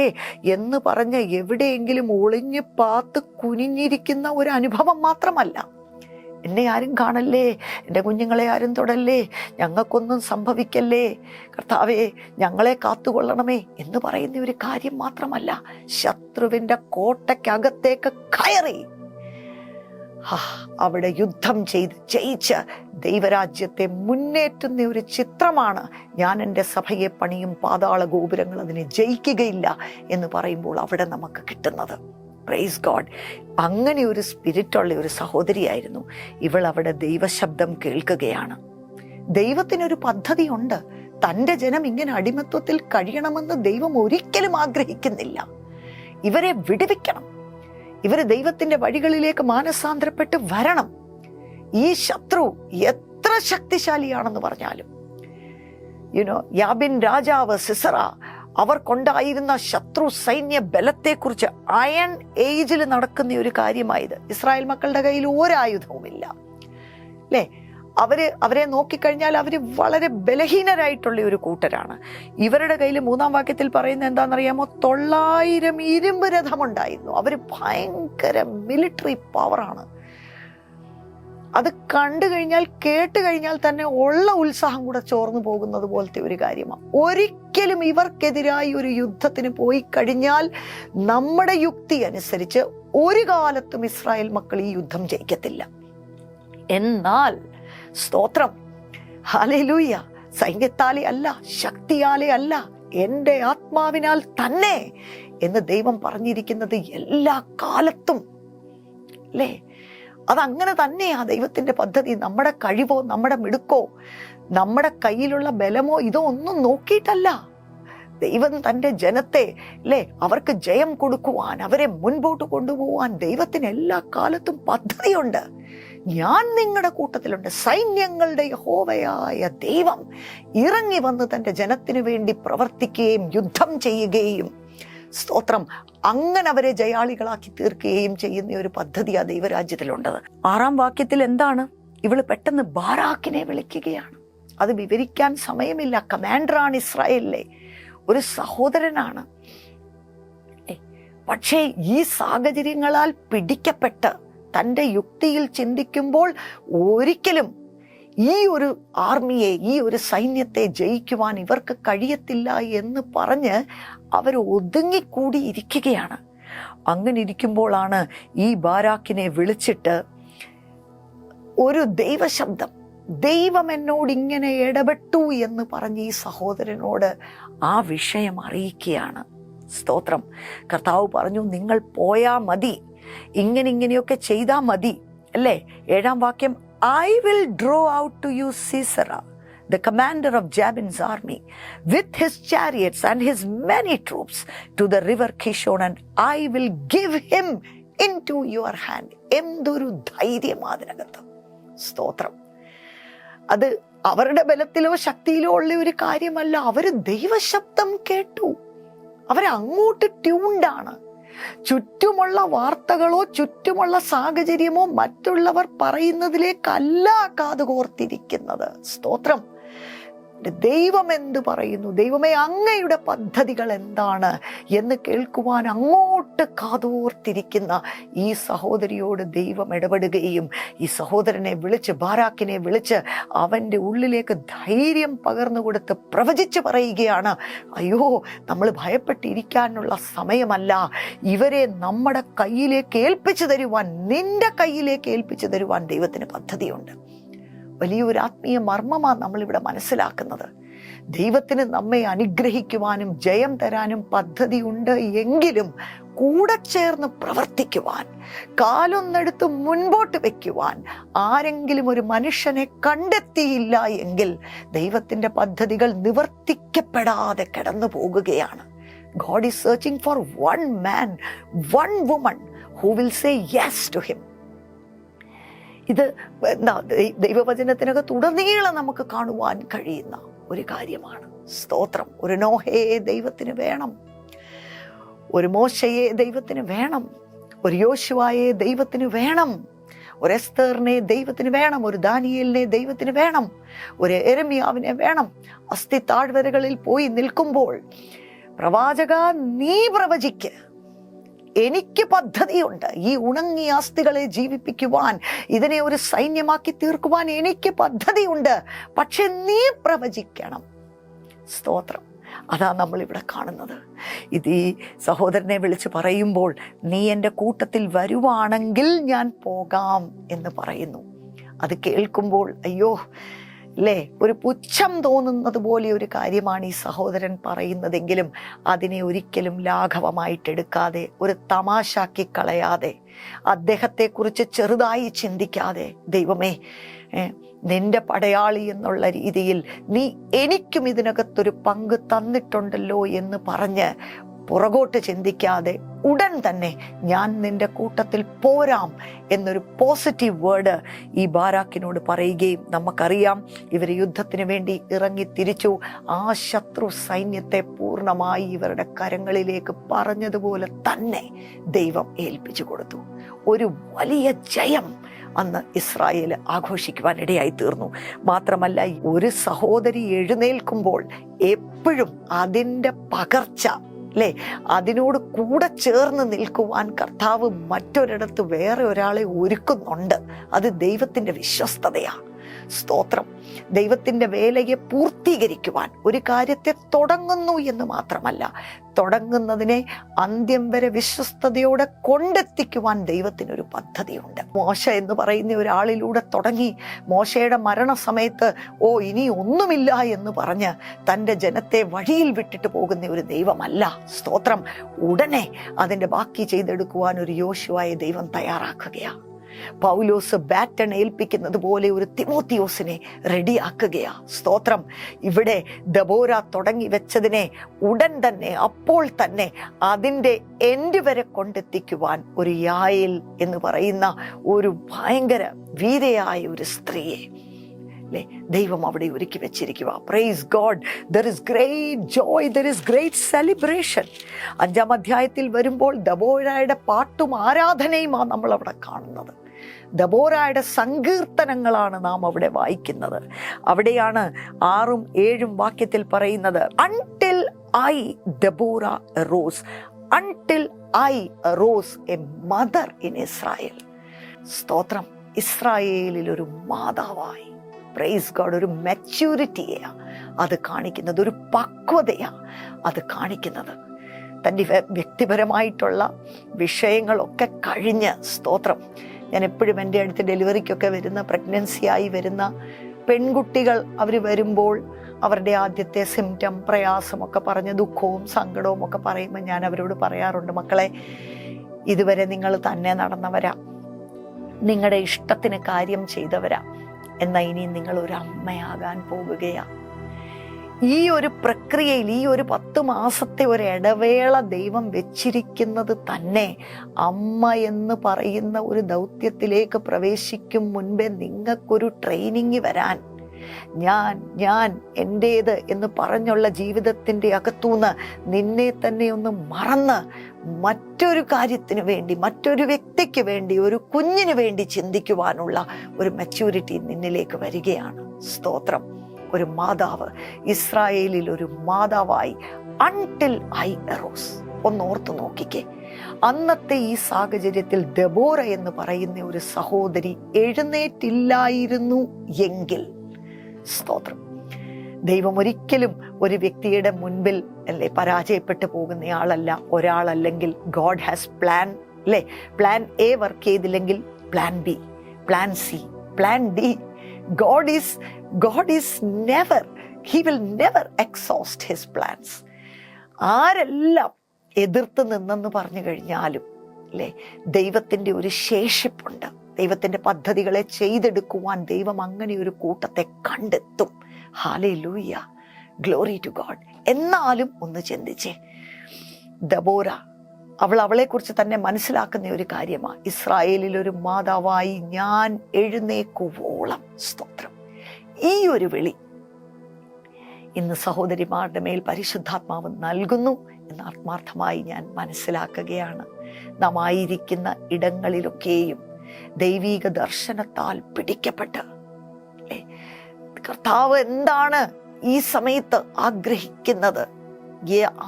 എന്ന് പറഞ്ഞ് എവിടെയെങ്കിലും ഒളിഞ്ഞു പാത്ത് കുനിഞ്ഞിരിക്കുന്ന ഒരു അനുഭവം മാത്രമല്ല. എന്നെ ആരും കാണല്ലേ, എൻ്റെ കുഞ്ഞുങ്ങളെ ആരും തൊടല്ലേ, ഞങ്ങൾക്കൊന്നും സംഭവിക്കല്ലേ, കർത്താവേ ഞങ്ങളെ കാത്തുകൊള്ളണമേ എന്ന് പറയുന്ന ഒരു കാര്യം മാത്രമല്ല. ശത്രുവിൻ്റെ കോട്ടയ്ക്കകത്തേക്ക് കയറി അവിടെ യുദ്ധം ചെയ്ത് ജയിച്ച് ദൈവരാജ്യത്തെ മുന്നേറ്റുന്ന ഒരു ചിത്രമാണ് ഞാൻ എൻ്റെ സഭയെ പണിയും, പാതാള ഗോപുരങ്ങൾ അതിനെ ജയിക്കുകയില്ല എന്ന് പറയുമ്പോൾ അവിടെ നമുക്ക് കിട്ടുന്നത്. Praise God. അങ്ങനെ ഒരു സ്പിരിറ്റുള്ള ഒരു സഹോദരിയായിരുന്നു ഇവൾ. അവിടെ ദൈവശബ്ദം കേൾക്കുകയാണ്. ദൈവത്തിനൊരു പദ്ധതിയുണ്ട്. തൻ്റെ ജനം ഇങ്ങനെ അടിമത്വത്തിൽ കഴിയണമെന്ന് ദൈവം ഒരിക്കലും ആഗ്രഹിക്കുന്നില്ല. ഇവരെ വിടുവിക്കണം, ഇവര് ദൈവത്തിന്റെ വഴികളിലേക്ക് മാനസാന്തരപ്പെട്ട് വരണം. ഈ ശത്രു എത്ര ശക്തിശാലിയാണെന്ന് പറഞ്ഞാലും, യാബിൻ രാജാവ് സിസറ, അവർക്കുണ്ടായിരുന്ന ശത്രു സൈന്യ ബലത്തെക്കുറിച്ച് അയൺ ഏജിൽ നടക്കുന്ന ഒരു കാര്യമായത്. ഇസ്രായേൽ മക്കളുടെ കയ്യിൽ ഒരായുധവുമില്ല അല്ലേ. അവരെ നോക്കിക്കഴിഞ്ഞാൽ അവർ വളരെ ബലഹീനരായിട്ടുള്ള ഒരു കൂട്ടരാണ്. ഇവരുടെ കയ്യിൽ 3-ാം വാക്യത്തിൽ പറയുന്നത് എന്താണെന്നറിയാമോ? 900 ഇരുമ്പ് രഥമുണ്ടായിരുന്നു. അവർ ഭയങ്കര മിലിറ്ററി പവറാണ്. അത് കണ്ടു കഴിഞ്ഞാൽ, കേട്ട് കഴിഞ്ഞാൽ തന്നെ ഉള്ള ഉത്സാഹം കൂടെ ചോർന്നു പോകുന്നത് പോലത്തെ ഒരു കാര്യമാണ്. ഒരിക്കലും ഇവർക്കെതിരായി ഒരു യുദ്ധത്തിന് പോയി കഴിഞ്ഞാൽ നമ്മുടെ യുക്തി അനുസരിച്ച് ഒരു കാലത്തും ഇസ്രായേൽ മക്കൾ ഈ യുദ്ധം ജയിക്കത്തില്ല. എന്നാൽ സ്തോത്രം, ഹല്ലേലൂയ, സൈന്യത്താലെ അല്ല, ശക്തിയാലെ അല്ല, എൻ്റെ ആത്മാവിനാൽ തന്നെ എന്ന് ദൈവം പറഞ്ഞിരിക്കുന്നത് എല്ലാ കാലത്തും അല്ലേ. അതങ്ങനെ തന്നെയാ ദൈവത്തിന്റെ പദ്ധതി. നമ്മുടെ കഴിവോ നമ്മുടെ മിടുക്കോ നമ്മുടെ കയ്യിലുള്ള ബലമോ ഇതോ ഒന്നും നോക്കിയിട്ടല്ല. ദൈവം തൻ്റെ ജനത്തെ അല്ലേ, അവർക്ക് ജയം കൊടുക്കുവാൻ, അവരെ മുൻപോട്ട് കൊണ്ടുപോകാൻ ദൈവത്തിന് എല്ലാ കാലത്തും പദ്ധതിയുണ്ട്. ഞാൻ നിങ്ങളുടെ കൂട്ടത്തിലുണ്ട്. സൈന്യങ്ങളുടെ യഹോവയായ ദൈവം ഇറങ്ങി വന്ന് തൻ്റെ ജനത്തിനു വേണ്ടി പ്രവർത്തിക്കുകയും യുദ്ധം ചെയ്യുകയും, സ്തോത്രം, അങ്ങനെ അവരെ ജയാളികളാക്കി തീർക്കുകയും ചെയ്യുന്ന ഒരു പദ്ധതി ആ ദൈവരാജ്യത്തിലുണ്ടത്. 6-ാം വാക്യത്തിൽ എന്താണ്? ഇവള് പെട്ടെന്ന് ബാരാക്കിനെ വിളിക്കുകയാണ്. അത് വിവരിക്കാൻ സമയമില്ല. കമാൻഡറാണ് ഇസ്രായേലിലെ, ഒരു സഹോദരനാണ്. പക്ഷേ ഈ സാഹചര്യങ്ങളാൽ പിടിക്കപ്പെട്ട് തൻ്റെ യുക്തിയിൽ ചിന്തിക്കുമ്പോൾ ഒരിക്കലും ഈ ഒരു ആർമിയെ, ഈ ഒരു സൈന്യത്തെ ജയിക്കുവാൻ ഇവർക്ക് കഴിയത്തില്ല എന്ന് പറഞ്ഞ് അവർ ഒതുങ്ങിക്കൂടി ഇരിക്കുകയാണ്. അങ്ങനെ ഇരിക്കുമ്പോഴാണ് ഈ ബാരാക്കിനെ വിളിച്ചിട്ട് ഒരു ദൈവശബ്ദം, ദൈവം എന്നോട് ഇങ്ങനെ ഇടപെട്ടു എന്ന് പറഞ്ഞ് ഈ സഹോദരനോട് ആ വിഷയം അറിയിക്കുകയാണ്. സ്തോത്രം. കർത്താവ് പറഞ്ഞു, നിങ്ങൾ പോയാ മതി, ഇങ്ങനെയൊക്കെ ചെയ്താൽ മതി അല്ലേ? 7-ാം വാക്യം, I will draw out to you Sisera, the commander of Jabin's army, with his chariots and his many troops to the river Kishon, and I will give him into your hand. എന്തൊരു ധൈര്യം അതിനകത്ത്! സ്തോത്രം! അത് അവരുടെ ബലത്തിലോ ശക്തിയിലോ ഉള്ള ഒരു കാര്യമല്ല. അവര് ദൈവശബ്ദം കേട്ടു. അവരങ്ങോട്ട് ട്യൂൺഡാണ്. ചുറ്റുമുള്ള വാർത്തകളോ ചുറ്റുമുള്ള സാഹചര്യമോ മറ്റുള്ളവർ പറയുന്നതിലേക്കല്ല കാതുകോർത്തിരിക്കുന്നത്. സ്തോത്രം! ദൈവം എന്ത് പറയുന്നു, ദൈവമേ അങ്ങയുടെ പദ്ധതികൾ എന്താണ് എന്ന് കേൾക്കുവാൻ അങ്ങോട്ട് കാതോർത്തിരിക്കുന്ന ഈ സഹോദരിയോട് ദൈവം ഇടപെടുകയും ഈ സഹോദരനെ വിളിച്ച്, ബാരാക്കിനെ വിളിച്ച് അവൻ്റെ ഉള്ളിലേക്ക് ധൈര്യം പകർന്നു കൊടുത്ത് പ്രവചിച്ച് പറയുകയാണ്, അയ്യോ, നമ്മൾ ഭയപ്പെട്ടിരിക്കാനുള്ള സമയമല്ല. ഇവരെ നമ്മുടെ കയ്യിലേക്ക് ഏൽപ്പിച്ചു തരുവാൻ, നിന്റെ കയ്യിലേക്ക് ഏൽപ്പിച്ചു തരുവാൻ ദൈവത്തിന് പദ്ധതിയുണ്ട്. വലിയൊരു ആത്മീയ മർമ്മമാണ് നമ്മളിവിടെ മനസ്സിലാക്കുന്നത്. ദൈവത്തിന് നമ്മെ അനുഗ്രഹിക്കുവാനും ജയം തരാനും പദ്ധതിയുണ്ട് എങ്കിലും കൂടെ ചേർന്ന് പ്രവർത്തിക്കുവാൻ, കാലൊന്നെടുത്ത് മുൻപോട്ട് വെക്കുവാൻ ആരെങ്കിലും ഒരു മനുഷ്യനെ കണ്ടെത്തിയില്ല എങ്കിൽ ദൈവത്തിൻ്റെ പദ്ധതികൾ നിവർത്തിക്കപ്പെടാതെ കിടന്നു പോകുകയാണ്. God is searching for one man, one woman who will say yes to him. ഇത് ദൈവവചനത്തിനകത്ത് ഉടനീളം നമുക്ക് കാണുവാൻ കഴിയുന്ന ഒരു കാര്യമാണ്. സ്തോത്രം! ഒരു നോഹയെ ദൈവത്തിന് വേണം, ഒരു മോശയെ ദൈവത്തിന് വേണം, ഒരു യോശുവയെ ദൈവത്തിന് വേണം, ഒരു എസ്തറിനെ ദൈവത്തിന് വേണം, ഒരു ദാനിയേലിനെ ദൈവത്തിന് വേണം, ഒരു യെരമ്യാവിനെ വേണം. അസ്ഥി താഴ്വരകളിൽ പോയി നിൽക്കുമ്പോൾ പ്രവാചക, നീ പ്രവചിക്ക്, എനിക്ക് പദ്ധതിയുണ്ട്. ഈ ഉണങ്ങിയ അസ്ഥികളെ ജീവിപ്പിക്കുവാൻ, ഇതിനെ ഒരു സൈന്യമാക്കി തീർക്കുവാൻ എനിക്ക് പദ്ധതിയുണ്ട്. പക്ഷെ നീ പ്രവചിക്കണം. സ്തോത്രം! അതാ നമ്മളിവിടെ കാണുന്നത്. ഇത് ഈ സഹോദരനെ വിളിച്ച് പറയുമ്പോൾ, നീ എൻ്റെ കൂട്ടത്തിൽ വരുവാണെങ്കിൽ ഞാൻ പോകാം എന്ന് പറയുന്നു. അത് കേൾക്കുമ്പോൾ അയ്യോ അല്ലേ, ഒരു പുച്ഛം തോന്നുന്നത് പോലെ ഒരു കാര്യമാണ് ഈ സഹോദരൻ പറയുന്നതെങ്കിലും അതിനെ ഒരിക്കലും ലാഘവമായിട്ടെടുക്കാതെ, ഒരു തമാശാക്കി കളയാതെ, അദ്ദേഹത്തെക്കുറിച്ച് ചെറുതായി ചിന്തിക്കാതെ, ദൈവമേ, നിന്റെ പടയാളി എന്നുള്ള രീതിയിൽ നീ എനിക്കും ഇതിനകത്തൊരു പങ്ക് തന്നിട്ടുണ്ടല്ലോ എന്ന് പറഞ്ഞ് പുറകോട്ട് ചിന്തിക്കാതെ ഉടൻ തന്നെ ഞാൻ നിന്റെ കൂട്ടത്തിൽ പോരാം എന്നൊരു പോസിറ്റീവ് വേർഡ് ഈ ബാരാക്കിനോട് പറയുകയും, നമുക്കറിയാം ഇവർ യുദ്ധത്തിന് വേണ്ടി ഇറങ്ങി തിരിച്ചു. ആ ശത്രു സൈന്യത്തെ പൂർണ്ണമായി ഇവരുടെ കരങ്ങളിലേക്ക് പറഞ്ഞതുപോലെ തന്നെ ദൈവം ഏൽപ്പിച്ചു കൊടുത്തു. ഒരു വലിയ ജയം അന്ന് ഇസ്രായേൽ ആഘോഷിക്കുവാൻ ഇടയായി തീർന്നു. മാത്രമല്ല, ഒരു സഹോദരി എഴുന്നേൽക്കുമ്പോൾ എപ്പോഴും അതിൻ്റെ പകർച്ച അല്ലേ, അതിനോട് കൂടെ ചേർന്ന് നിൽക്കുവാൻ കർത്താവ് മറ്റൊരിടത്ത് വേറെ ഒരാളെ ഒരുക്കുന്നുണ്ട്. അത് ദൈവത്തിൻ്റെ വിശ്വസ്തതയാണ്. സ്തോത്രം! ദൈവത്തിൻ്റെ വേലയെ പൂർത്തീകരിക്കുവാൻ ഒരു കാര്യത്തെ തുടങ്ങുന്നു എന്ന് മാത്രമല്ല, തുടങ്ങുന്നതിനെ അന്ത്യം വരെ വിശ്വസ്തയോടെ കൊണ്ടെത്തിക്കുവാൻ ദൈവത്തിനൊരു പദ്ധതിയുണ്ട്. മോശ എന്ന് പറയുന്ന ഒരാളിലൂടെ തുടങ്ങി മോശയുടെ മരണസമയത്ത് ഇനി ഒന്നുമില്ല എന്ന് പറഞ്ഞ് തൻ്റെ ജനത്തെ വഴിയിൽ വിട്ടിട്ട് പോകുന്ന ഒരു ദൈവമല്ല. സ്തോത്രം! ഉടനെ അതിൻ്റെ ബാക്കി ചെയ്തെടുക്കുവാൻ ഒരു യോശുവയെ ദൈവം തയ്യാറാക്കുകയാണ്. പൗലോസ് ബാറ്റൺ ഏൽപ്പിക്കുന്നത് പോലെ ഒരു തിമോത്തിയോസിനെ റെഡിയാക്കുകയാ. സ്തോത്രം! ഇവിടെ ദബോര തുടങ്ങി വെച്ചതിനെ ഉടൻ തന്നെ, അപ്പോൾ തന്നെ അതിൻ്റെ എൻഡ് വരെ കൊണ്ടെത്തിക്കുവാൻ ഒരു യായേൽ എന്ന് പറയുന്ന ഒരു ഭയങ്കര വീരയായ ഒരു സ്ത്രീയെ ദൈവം അവിടെ ഒരുക്കി വെച്ചിരിക്കുക. Praise God! There is great Joy, there is great celebration. 5-ാം അധ്യായത്തിൽ വരുമ്പോൾ ദബോരയുടെ പാട്ടും ആരാധനയുമാണ് നമ്മൾ അവിടെ കാണുന്നത്. ദബോരയുടെ സങ്കീർത്തനങ്ങളാണ് നാം അവിടെ വായിക്കുന്നത്. അവിടെയാണ് 6ഉം 7ഉം വാക്യത്തിൽ പറയുന്നത്, until I Deborah arose, until I arose a mother in Israel. സ്തോത്രം! ഇസ്രായേലിൽ ഒരു മാതാവായി, പ്രൈസ് ഗോഡ്, ഒരു മെച്യൂരിറ്റിയാണ് അത് കാണിക്കുന്നത്, ഒരു പക്വതയാണ് അത് കാണിക്കുന്നത്. തൻ്റെ വ്യക്തിപരമായിട്ടുള്ള വിഷയങ്ങളൊക്കെ കഴിഞ്ഞ്, സ്തോത്രം, ഞാൻ എപ്പോഴും എൻ്റെ അടുത്ത് ഡെലിവറിക്കൊക്കെ വരുന്ന, പ്രഗ്നൻസിയായി വരുന്ന പെൺകുട്ടികൾ അവർ വരുമ്പോൾ അവരുടെ ആദ്യത്തെ സിംറ്റം, പ്രയാസമൊക്കെ പറഞ്ഞ് ദുഃഖവും സങ്കടവും ഒക്കെ പറയുമ്പോൾ ഞാൻ അവരോട് പറയാറുണ്ട്, മക്കളെ, ഇതുവരെ നിങ്ങൾ തന്നെ നടന്നവരാ, നിങ്ങളുടെ ഇഷ്ടത്തിന് കാര്യം ചെയ്തവരാ. എന്നാൽ ഇനി നിങ്ങൾ ഒരു അമ്മയാകാൻ പോകുകയാ. ഈ ഒരു പ്രക്രിയയിൽ ഈ ഒരു 10 മാസത്തെ ഒരു ഇടവേള ദൈവം വെച്ചിരിക്കുന്നത് തന്നെ അമ്മ എന്ന് പറയുന്ന ഒരു ദൗത്യത്തിലേക്ക് പ്രവേശിക്കും മുൻപേ നിങ്ങൾക്കൊരു ട്രെയിനിങ് വരാൻ, ഞാൻ എൻ്റേത് എന്ന് പറഞ്ഞുള്ള ജീവിതത്തിൻ്റെ അകത്തുനിന്ന് നിന്നെ തന്നെ ഒന്ന് മറന്ന് മറ്റൊരു കാര്യത്തിന് വേണ്ടി, മറ്റൊരു വ്യക്തിക്ക് വേണ്ടി, ഒരു കുഞ്ഞിന് വേണ്ടി ചിന്തിക്കുവാനുള്ള ഒരു മെച്യൂരിറ്റി നിന്നിലേക്ക് വരികയാണ്. സ്തോത്രം. ഒരു മാതാവ്, ഇസ്രായേലിൽ ഒരു മാതാവായി അൺടിൽ ഐ അറോസ്. ഒന്നോർത്ത് നോക്കിക്കേ, അന്നത്തെ ഈ സാഹചര്യത്തിൽ ദെബോര എന്ന് പറയുന്ന ഒരു സഹോദരി എഴുന്നേറ്റില്ലായിരുന്നു എങ്കിൽ, സ്തോത്രം, ദൈവം ഒരിക്കലും ഒരു വ്യക്തിയുടെ മുൻപിൽ അല്ലേ പരാജയപ്പെട്ടു പോകുന്നയാളല്ല. ഒരാളല്ലെങ്കിൽ ഗോഡ് ഹാസ് പ്ലാൻ, അല്ലേ? പ്ലാൻ എ വർക്ക് ചെയ്തില്ലെങ്കിൽ plan B, plan C, plan D. God is never, he will never exhaust his plans. ആരെല്ലാം എതിർത്ത് നിന്നെന്ന് പറഞ്ഞു കഴിഞ്ഞാലും അല്ലേ, ദൈവത്തിൻ്റെ ഒരു ശേഷിപ്പുണ്ട്. ദൈവത്തിൻ്റെ പദ്ധതികളെ ചെയ്തെടുക്കുവാൻ ദൈവം അങ്ങനെ ഒരു കൂട്ടത്തെ കണ്ടെത്തും. Hallelujah, glory to God. എന്നാലും ഒന്ന് ചിന്തിച്ചേ, ദബോര അവളെക്കുറിച്ച് തന്നെ മനസ്സിലാക്കുന്ന ഒരു കാര്യമാണ്, ഇസ്രായേലിൽ ഒരു മാതാവായി ഞാൻ എഴുന്നേക്കുവോളം. സ്തോത്രം. ഈ ഒരു വിളി ഇന്ന് സഹോദരിമാരുടെ മേൽ പരിശുദ്ധാത്മാവ് നൽകുന്നു എന്ന് ആത്മാർത്ഥമായി ഞാൻ മനസ്സിലാക്കുകയാണ്. നാം ആയിരിക്കുന്ന ഇടങ്ങളിലൊക്കെയും ദൈവീക ദർശനത്താൽ പിടിക്കപ്പെട്ട് കർത്താവ് എന്താണ് ഈ സമയത്ത് ആഗ്രഹിക്കുന്നത്,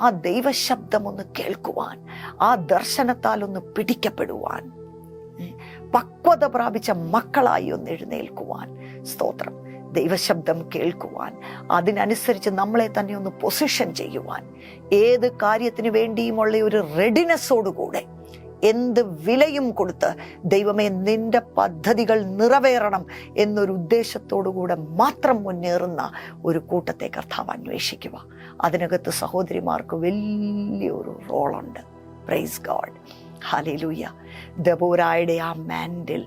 ആ ദൈവശബ്ദം ഒന്ന് കേൾക്കുവാൻ, ആ ദർശനത്താൽ ഒന്ന് പിടിക്കപ്പെടുവാൻ, പക്വത പ്രാപിച്ച മക്കളായി ഒന്ന് എഴുന്നേൽക്കുവാൻ. സ്തോത്രം. ദൈവശബ്ദം കേൾക്കുവാൻ, അതിനനുസരിച്ച് നമ്മളെ തന്നെ ഒന്ന് പൊസിഷൻ ചെയ്യുവാൻ, ഏത് കാര്യത്തിന് വേണ്ടിയുമുള്ള ഒരു റെഡിനെസ്സോടുകൂടെ എന്ത് വിലയും കൊടുത്ത് ദൈവമേ നിന്റെ പദ്ധതികൾ നിറവേറണം എന്നൊരു ഉദ്ദേശത്തോടുകൂടെ മാത്രം മുന്നേറുന്ന ഒരു കൂട്ടത്തെ കർത്താവ് അന്വേഷിക്കുക. അതിനകത്ത് സഹോദരിമാർക്ക് വലിയൊരു റോളുണ്ട്. Praise God. ഹല്ലേലൂയ. ദബോരായുടെ ആ മാൻഡിൽ,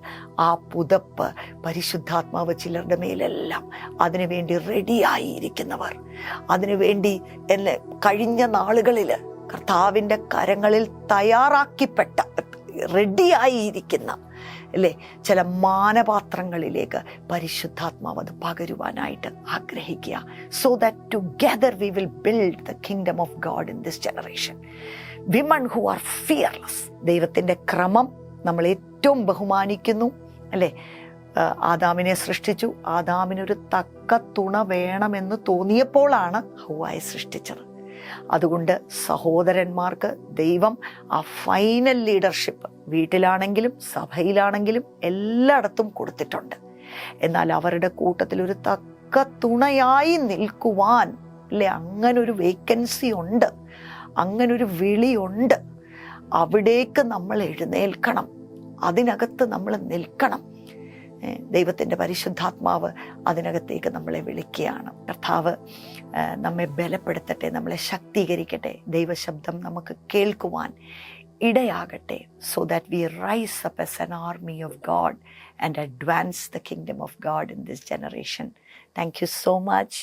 ആ പുതപ്പ്, പരിശുദ്ധാത്മാവ് ചിലരുടെ മേലെല്ലാം അതിനുവേണ്ടി റെഡിയായിരിക്കുന്നവർ, അതിനുവേണ്ടി കഴിഞ്ഞ നാളുകളിൽ കർത്താവിൻ്റെ കരങ്ങളിൽ തയ്യാറാക്കിപ്പെട്ട റെഡിയായിരിക്കുന്ന അല്ലേ ചില മാനപാത്രങ്ങളിലേക്ക് പരിശുദ്ധാത്മാവ് അത് പകരുവാനായിട്ട് ആഗ്രഹിക്കുക. So that together we will build the kingdom of God in this generation. Women who are fearless. ദൈവത്തിൻ്റെ ക്രമം നമ്മൾ ഏറ്റവും ബഹുമാനിക്കുന്നു, അല്ലേ? ആദാമിനെ സൃഷ്ടിച്ചു. ആദാമിനൊരു തക്ക തുണ വേണമെന്ന് തോന്നിയപ്പോഴാണ് ഹൗവയെ സൃഷ്ടിച്ചത്. അതുകൊണ്ട് സഹോദരന്മാർക്ക് ദൈവം ആ ഫൈനൽ ലീഡർഷിപ്പ് വീട്ടിലാണെങ്കിലും സഭയിലാണെങ്കിലും എല്ലായിടത്തും കൊടുത്തിട്ടുണ്ട്. എന്നാൽ അവരുടെ കൂട്ടത്തിൽ ഒരു തക്ക തുണയായി നിൽക്കുവാൻ, അല്ലേ, അങ്ങനൊരു വേക്കൻസി ഉണ്ട്, അങ്ങനൊരു വിളിയുണ്ട്. അവിടേക്ക് നമ്മൾ എഴുന്നേൽക്കണം, അതിനകത്ത് നമ്മൾ നിൽക്കണം. ദൈവത്തിൻ്റെ പരിശുദ്ധാത്മാവ് അതിനകത്തേക്ക് നമ്മളെ വിളിക്കുകയാണ്. കർത്താവ് നമ്മെ ബലപ്പെടുത്തട്ടെ, നമ്മളെ ശക്തീകരിക്കട്ടെ, ദൈവശബ്ദം നമുക്ക് കേൾക്കുവാൻ ഇടയാകട്ടെ. So that we rise up as an army of God and advance the kingdom of God in this generation. Thank you so much.